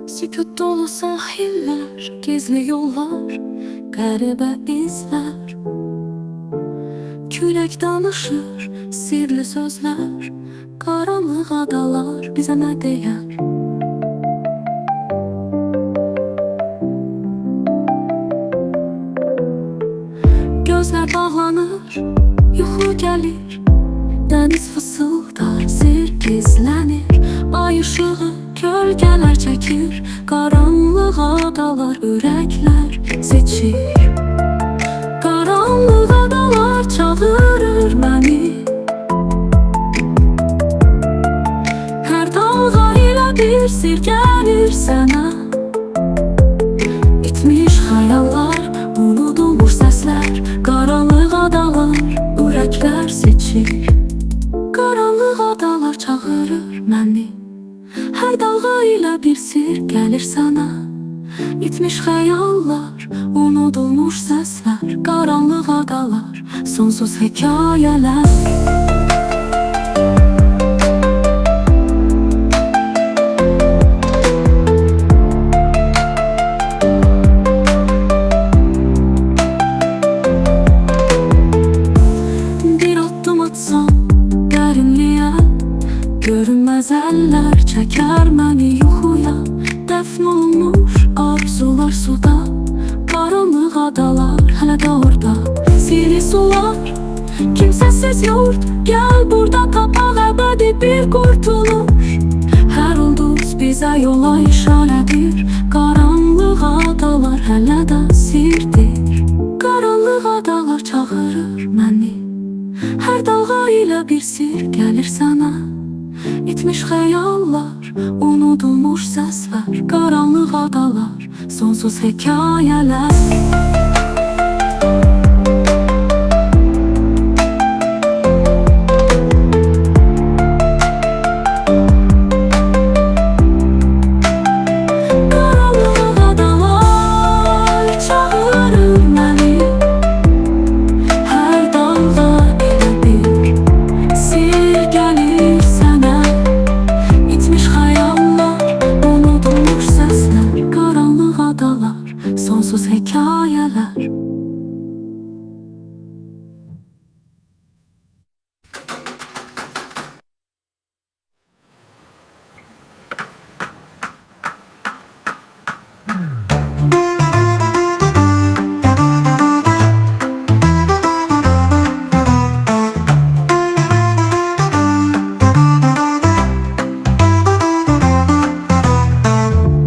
Sükut dolu sahiller, gizli yollar, qəribə izlər. Külək danışır, sirli sözlər, qaranlıq adalar bizə nə deyər? Gözlər bağlanır, yuxu gəlir, dəniz fısıldar, sir gizlənir. Ay ışığı kölgələr çəkir, qaranlıq adalar ürəklər seçir. Qaranlıq adalar çağırır məni, hər dalğa ilə bir sir gəlir sənə. İtmiş xəyallar, unudulmuş səslər, qaranlıq adalar ürəklər seçir. Qaranlıq adalar çağırır məni, hər dalğa ilə bir sir gəlir sənə. İtmiş xəyallar, unudulmuş səslər, qaranlıq adalar, sonsuz hekayələr. Bir addım atsam dərinliyə, görünməz əllər çəkər məni yuxuya. Dəfn olunmuş arzular suda, qaranlıq adalar hələ də orada. Sirli sular, kimsəsiz yurt, gəl burada tapaq əbədi bir qurtuluş. Hər ulduz bizə yola işarədir, qaranlıq adalar hələ də sirdir. Qaranlıq adalar çağırır məni, hər dalğa ilə bir sir gəlir sənə. İtmiş xəyallar, unudulmuş səslər, qaranlıq adalar, sonsuz hekayələr. Qaranlıq adalar çağırır məni, hər dalğa ilə bir sir gəlir sənə. İtmiş xəyallar, unudulmuş səslər, qaranlıq adalar, sonsuz hekayələr.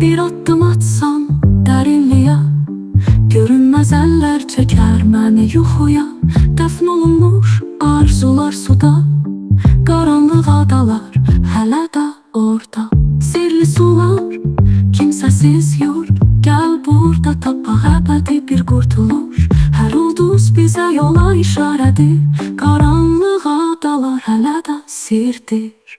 Bir addım atsam dərinliyə, görünməz əllər çəkər məni yuxuya. Dəfn olunmuş arzular suda, qaranlıq adalar hələ də orada. Sirli sular, kimsəsiz yurt, gəl burada tapaq əbədi bir qurtuluş. Hər ulduz bizə yola işarədir, qaranlıq adalar hələ də sirdir.